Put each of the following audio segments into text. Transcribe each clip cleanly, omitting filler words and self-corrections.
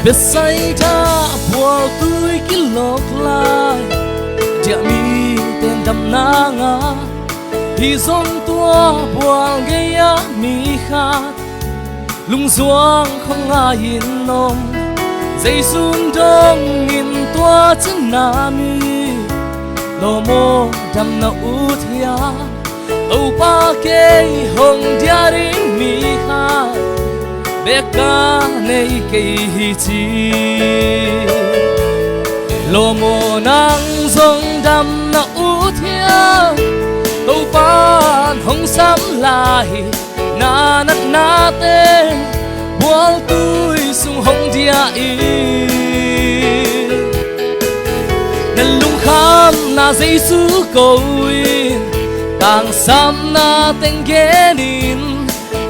biết say ta buồn tôi cái lộc lại địa mi tên đầm na ngã thì dòng tua buồn gây á mi khát lung doang không ai yên nom dây sun đông nghìn tua chân nami lo mo đầm na u thia tàu pa kê hồng dia ri mi khát beka nei kei hi chi lo mo nang dòng đầm na u thia tàu pa hồng sam lai na nát na tên buông tôi sung hồng dia y nên lung kham na Giêsu cầu in tang sam na tên ghé nín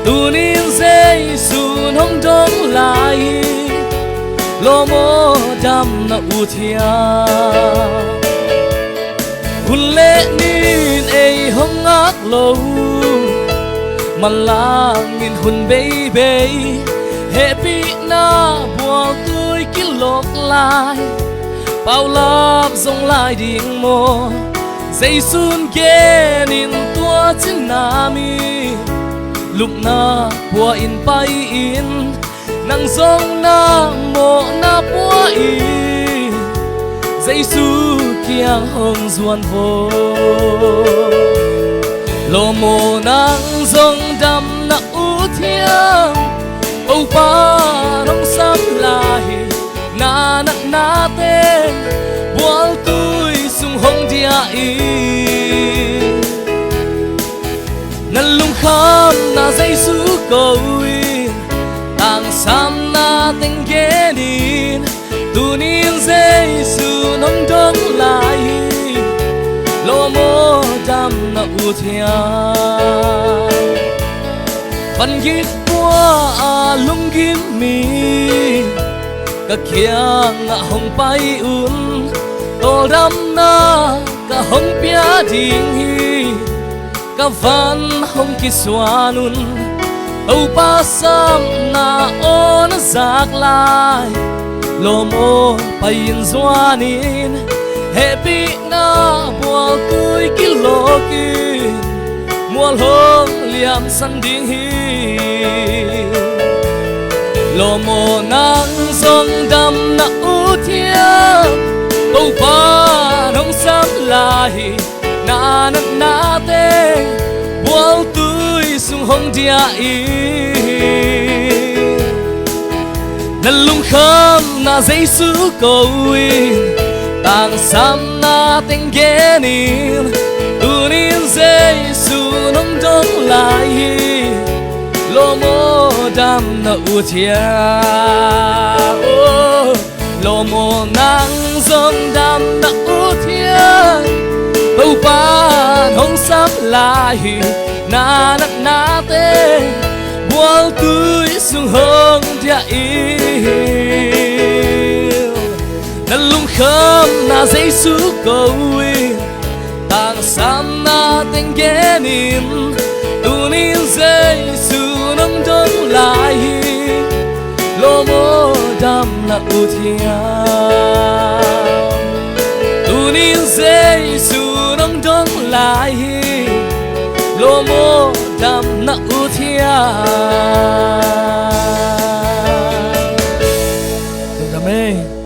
tu nín Giêsu hồng đông lại lo mo đam na u thia hun lệ nín ai hồng ác lâu mà lang nghìn hun baby happy na buông tôi cái lộc lại bao lấp dòng lại điên mô dây sun ghé nín tua chân nami lúc na bua in bay in nang dòng na mô na bua in dây su kiang hồng duan vô lo mô nang dòng đầm na u thiêng âu pa nông sam lai na nát na tên buông tôi sung hồng dia y năn lung kham na Giêsu cầu in tang sam na tên ghé nín tu nín Giêsu nông đông lại lo mo đam na u thia văn ghi qua lung ghi mi cả kia ngã hồng bay un tô đam na cả hồng bia đình hi cả van hồng kỳ xoa nun âu pa sam na on giặc lai lo mo bay in doa nín happy na buông tôi cái lô kia mua hương liam san điên hi lo mo nang dòng đầm na u thia âu pa nông sam lai na nát na tên buông tôi sung hồng dia y năn lung kham na Giêsu cầu in tang sam na tên ghé nín tu nín Giêsu nông đông lại lo mo đam na u thia lo mo nang dòng đam na u thia âu pa hồng sam lại na nát na tên buông tôi sung hồng dia y năn lung kham na Giêsu cầu in tang sam na tên ghé nín tu nín Giêsu nông đông lại lo mo đam na u thia tu nín Giêsu nông đông lại lo mo đam na u thia. Amen.